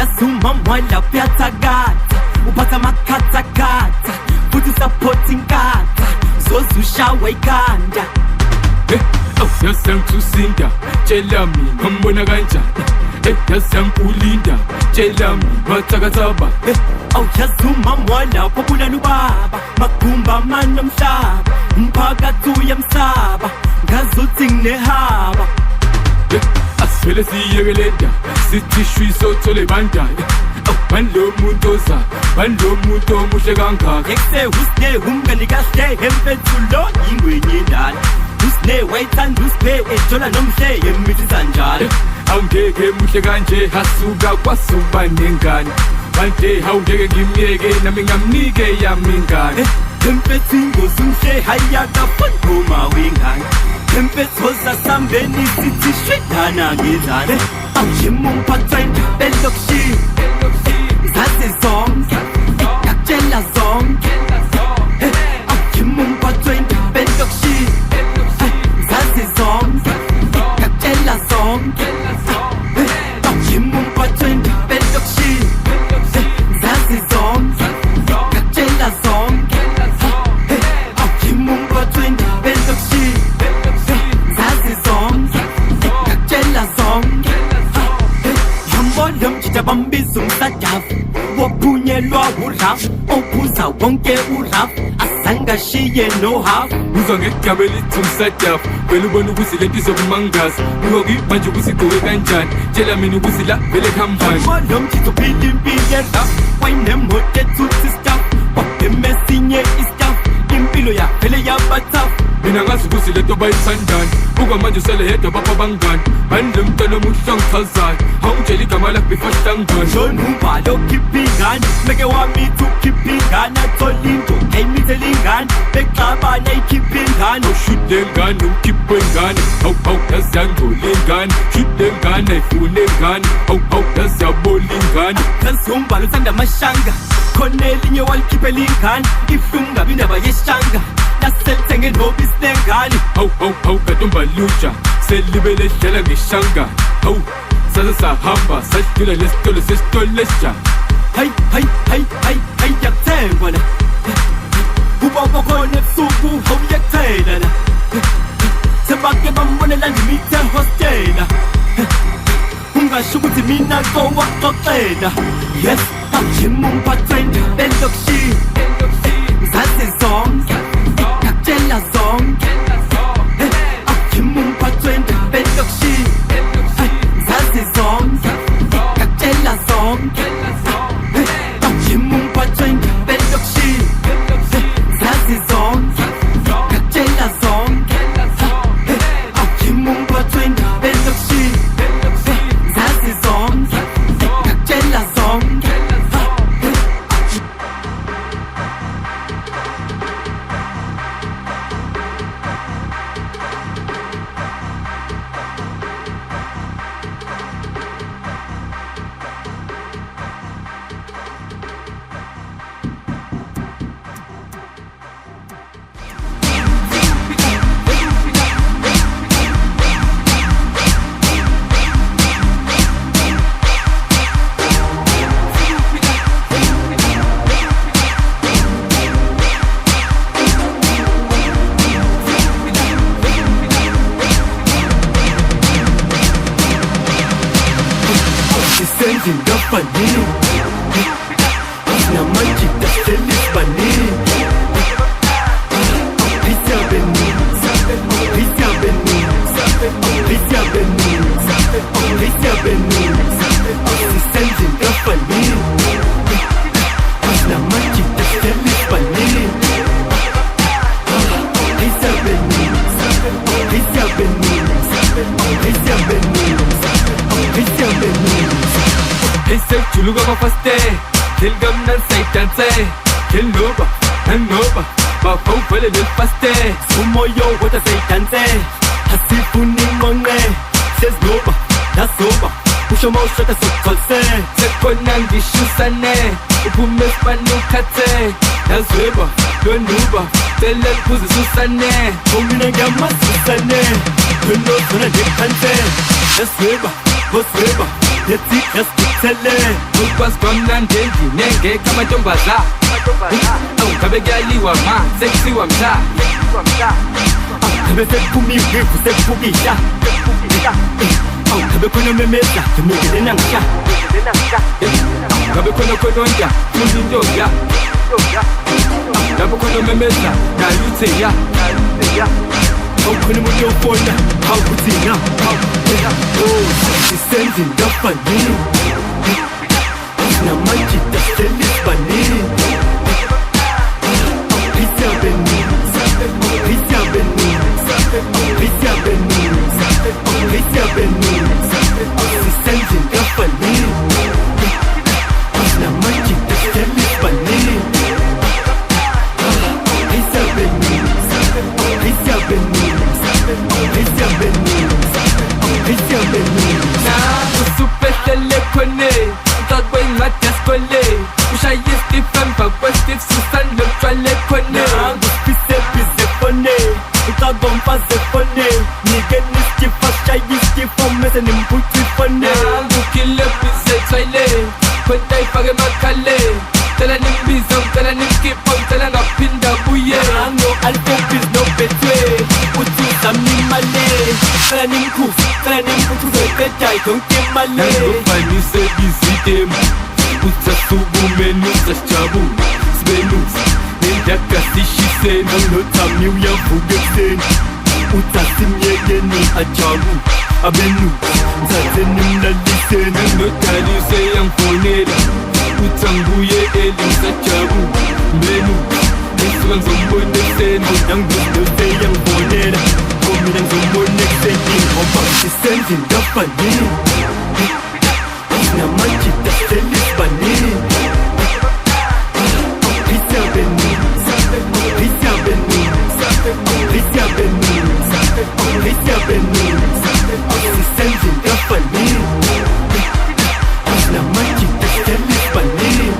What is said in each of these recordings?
Uyasuma mwala uyathakatha, uphatha amakhathakhatha, futhi usaphotha inkatha, uzoshawa ikhanda. Yasangisinda, tshela mina ngibona kanjani. Yasangilinda, tshela mina wathakathaba. Awuyazuma mwala ubabulala ubaba, magumba amanye omhlaba, umphakathi uyamsaba, ngazuthi nginehaba. Asivele siyekelenda, sithi shwi sothole bandane. Bani lo muntu oza, bani lo muntu omuhle kangaka. Yekuse usine umngani kahle, emfethulo ingwenye endala. Usine wayithanda usiphe, ejola nomhle yemithi sanjalo. Awungeke muhle kanje, hasuka kwasuba nengane. Manje awungeke ngimyeke, nami ngamnike yami ingane. Emfethu ingozi umhle, hayakafuni ngoma wengane. Emfethu osasambeni sithi shwidana ngezane. Awujima umphathweni belokishini, zazi zonke, ngakutshela zonke. Awujima umphathweni belokishini, zazi zonke, ngakutshela zonke. Awujima umphathweni belokishini, zazi zonke, ngakutshela zonke. Awujima umphathweni belokishini, zazi zonke, ngakutshela zonke. Yambona mjida bambiza umsadafu, waphunyelwa urafu, ophuza wonke urafu, asangashiye nohafu. Uzwa ngegama elithi umsadafu, vele ubona ukuthi lento izokumangaza. Uyoki manje ukuthi igqoke kanjani, tshela mina ukuthi la vele kuhambani. Yambona mjida uphila impilo erafu, wayinemoto ethutha istafu, wabemesinye istafu, impilo yavele yabathafu. Mina ngazi ukuthi lento bayithandani, buka manje usele yedwa bapha bangani. Bani lo mntwana omuhle ongichazayo, awungitshela igama lakho before sihlangane. Shona umbhalo ukhipha ingane, meke wamithi ukhipha ingane, athola into eyimithela ingane, bexabana ikhipha ingane. Shoot lengane, ukhiphe ingane, hawu yazi yangcola ingane. Shoot lengane, ayifune ingane, hawu yazi yabola ingane. Kansi umbhalo uthanda amashanga, khona elinye walikhiphela ingane, ibuhlungu ngabi indaba yeshanga, laselithenge nobisi lengane. Hawu katombalutsha, selibele dlala ngeshanga. Hawu saze sahamba, sadlula lesitolo sesitolo lesitsha. Hayi yakuthengwa la, ubaba khona ebusuku awuyakuthela la, sebake bambonela ngimithe hostela. Ungasho ukuthi mina kowaxoxela. Yes, awujima umphathweni belokishini, zazi zonke, ngakutshela zonke. Awujima umphathweni belokishini, zazi zonke, ngakutshela zonke. Awujima umphathweni belokishini, zazi zonke, ngakutshela zonke. Awujima umphathweni belokishini, zazi zonke, ngakutshela zonke. Sending the funny, na magic the felis funny. Pizza Benny, Pizza Benny, Pizza Benny, Pizza Benny. Sending the funny, na magic the felis funny. Pizza Benny, Pizza Benny, Pizza Benny, Pizza Benny. Ese chuluga ma faste, kill gum nan saitanse, kill noba, nan noba, ba fau fele del faste. Sumo yo wata saitanse, hasifu ningonge, says noba, na soba, pusho mo shata sokolse. Se konangi shusane, upumes panukate, na zweba, lo nuba, tele kuzi susane. Umina gama susane, kuno sona dikante, na sweba, ho sweba. yathi yasikithele ukwazi kwamnandi nengekho amantombazana ngabe kuyaliwa ma sekusiwa mhla ngabe sekuphumiwe sekupukisha ngabe khona memeza ngemukele nangisha ngabe khona khononja futhi intoya ngabe khona memeza nalutheya awukhona umuntu ofona awukuthina sisenze ngafanini namajita selisbanini sisenze ngafanini namajita selisbanini usupehlele khone ucakwe incwadi esikhole ushaye istifem bakwestif susan lotshwale khone angusifisebhize fone ucakwa mfaze fone nikeni istifa shaye istifa mese nimphuthu ifone angukile bize thwele khonta ifake emakhale cela nimbizo cela nimkhipha ngicela ngaphinda buye no-alphobis no-betway uthi uzamnimale cela nimkhuzi cela nimphuthu uzoyiqedayi zonke imale nangofanise izitemu uthasubumeni usasijabula sibenusi nendakasishiseni nothami uyavuka ekuseni uthasimyekeni ajabu abenusi nzathenimlaliseni nodalise yangifonela uthangibuye elingisajabula mbenusi esuka ngizombona ekuseni nangidose yangibonela komina ngizombona ekuseni ngoba sisenze ngafanini namajita selisbanini sisenze ngafanini namajita selisbanini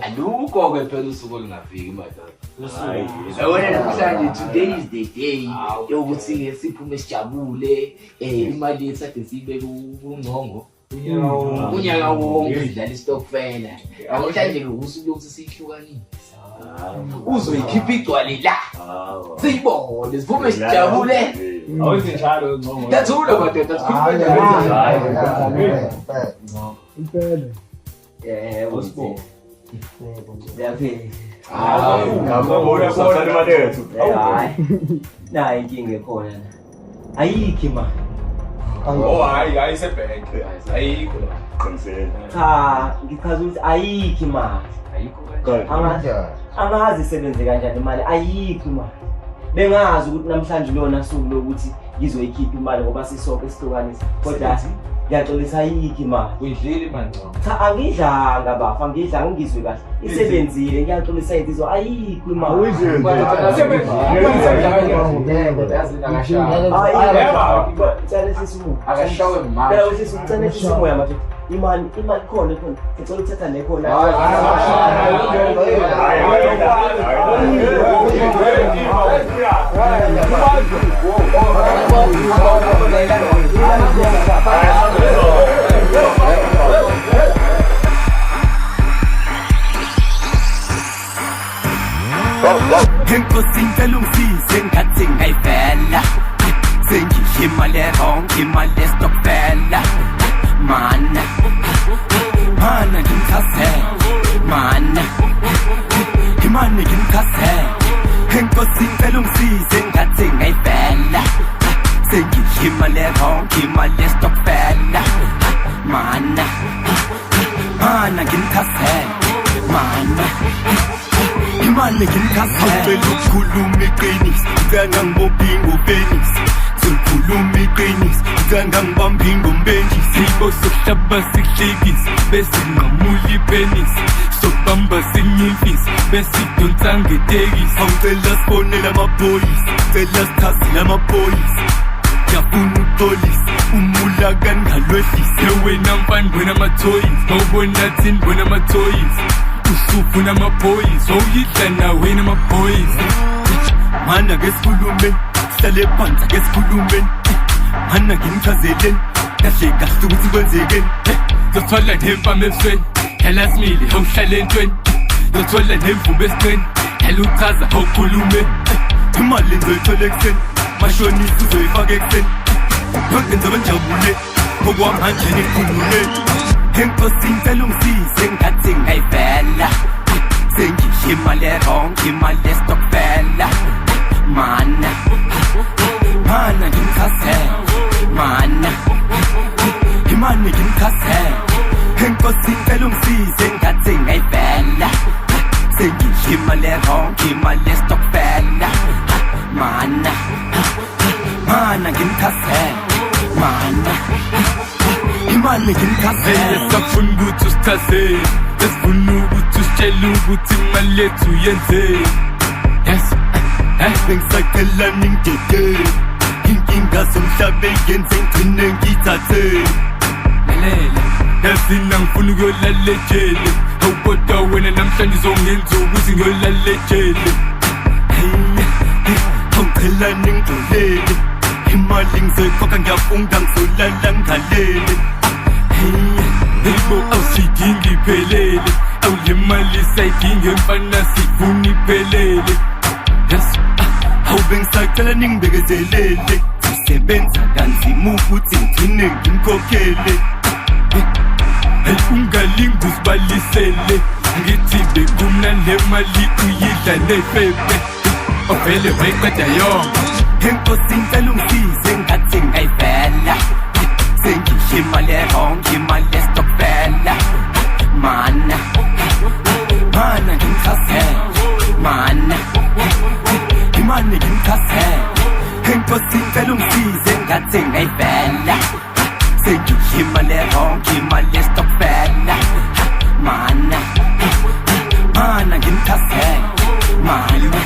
alukho-ke phela usuku olungafiki madoda. Wena namhlanje today is the day yokuthi siphume sijabule imali yethu ade siyibeke kungcongo unyaka wonke sidlala istokfela namhlanje usuku lokuthi siyihlukanise uzoyikhipha igcwale la siyibone siphume sijabule awenze njalo ngcongo dathula madoda impela usibo nayi inkinga ekhona ayikho imali hayi isebhenki ayikho cha ngichaza ukuthi ayikho imali angazi isebenze kanjani imali ayikho imali bengazi ukuthi namhlanje lona suku lokuthi ngizoyikhipha imali ngoba sisonke sihlukanisa kodwa ngiyaxolisa ayikho imali uyidlile imali ngcono cha angidlanga bafa angidlanga ngizwe kahle isebenzile ngiyaxolisa insizwa ayikho imali akashawe mama imali khona ngicela ukuthatha nekhona Enkosi ngicela ungisize ngathi ngayivela sengihimale wrong imali stokfela mana ngimkhase mana imani ngimkhase enkosi ngicela ungisize ngathi ngayivela sengihimale wrong imali stokfela mana Mana ngimkhasele Mana Imane ngimkhasele Awucela ukukhuluma iqiniso Uthanda ngibophingo penisi Sikhuluma iqiniso Uthanda ngibambhingo mbenjisi Sibo sokuhlaba sihlekisi Besinqamula ipenisi Sokubamba sinyimfisi Besidonsa ngetekisi Awucela sibonele amaphoyisa Cela sichazile amaphoyisa Yafuna uxolisa Umula kangalwehlisa Yewena mfana bona ama-toys Mawubona thini bona ama-toys Usufuna ama-boys Owuyidla nawena ama-boys Mana ke sikhulume Sihlale phansi ke sikhulume Mana ngimchazeleni Kahle kahle ukuthi kwenzekeni Zothola nempama ebusweni Hela simile awuhlale entweni Zothola nemvume esiqeni Hela uchaza awukhulume Imali ngizoyithola ekuseni Mashonisa uzoyifaka ekuseni Yonke ngizobe njabule Ngokwamanje ngikhulule Enkosini cela ungisize ngathi ngayivela Sengisho imali eronke imali estokfela Mana Mana ngimkhasele Mana Imali ngimkhasele Enkosini cela ungisize ngathi ngayivela Sengisho imali eronke imali estokfela Mana Mana ngimkhasele Mana Imani ngimkhasele Safuna ukuthi usichazele Esifuna ukuthi usitshele ukuthi imali yethu yenzeni Yes Bengisacela ningidede Inkinga zomhlaba engenze ngigcine ngiyithathe Lalela Yazina ngifuna ukuyolala ejele Awukodwa wena namhlanje uzongenza ukuthi ngiyolala ejele Awucela ningidolele Imali ngizoyikhokha ngiyafunda ngizolala ngalele Neighbor awusidingi iphelele Awule mali sayidingi mfana sifuna iphelele Yes Awube ngisacela ningibekezelele Sisebenza kanzima ukuthi ngigcine ngimkhokhele Ungalingi uzibalisele Ngithi bekumnandi le mali uyidla nefebe Ovele wayiqeda yonke Enkosini cela ungisize ngathi ngayivela Sengisho imali eronke imali estokfela Mana Mana ngimkhasele Mana Imali ngimkhasele Enkosini cela ungisize ngathi ngayivela Sengisho imali eronke imali estokfela Mana Mana ngimkhasele Mana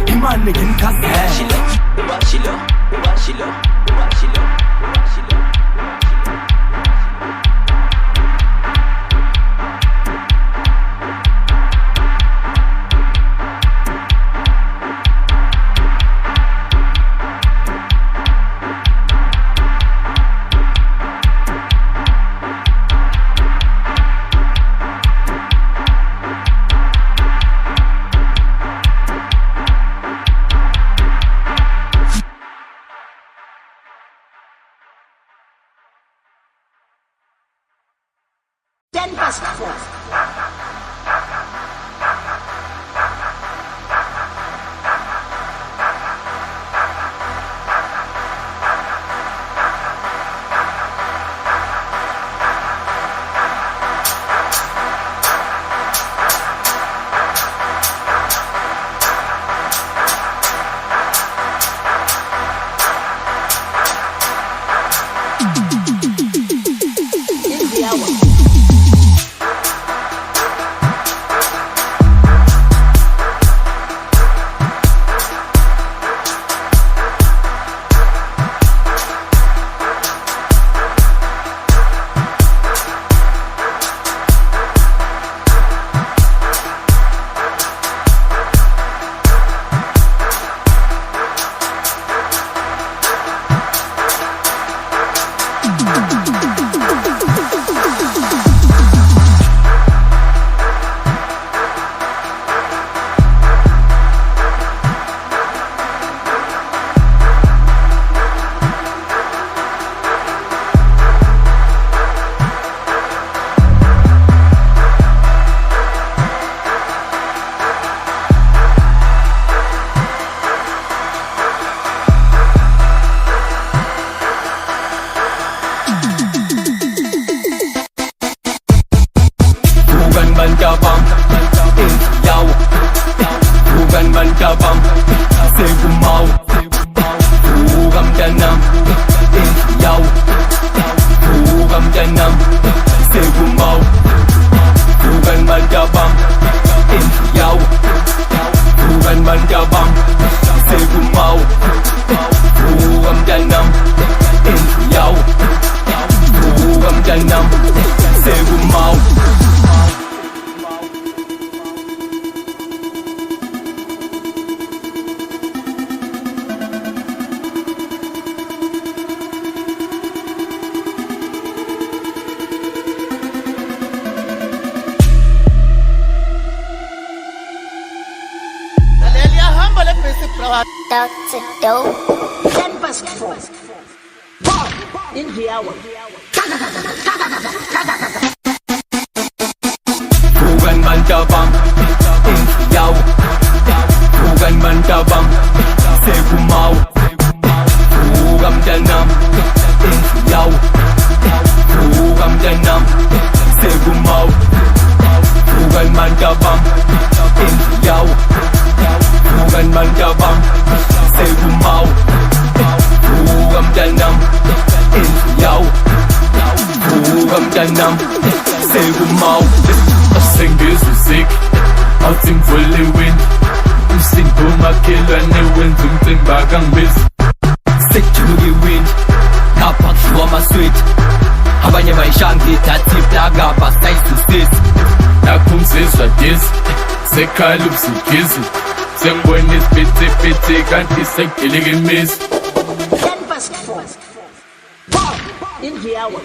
Imani ngimkhasele Shilo Bukan mantabang Yaw Bukan mantabang Segumaw Bukan danam Yaw Bukan danam Segumaw Bukan mantabang Yaw Bukan mantabang Segumaw Bukan danam Yaw Bukan danam Segumaw Sengizuzik awuthi ngivule iwindi umsindo umakhelwane wenza umcimbi bakangibizi Sekujuluka iwindi Ngapha kushiwa amasweet Abanye bayishanga ithatha iplaga basayizwisisi nakho ngizizwa dizi sekhala ubusigizi sengibona isiphithi kanti sekudilika imizi 4 in the hour.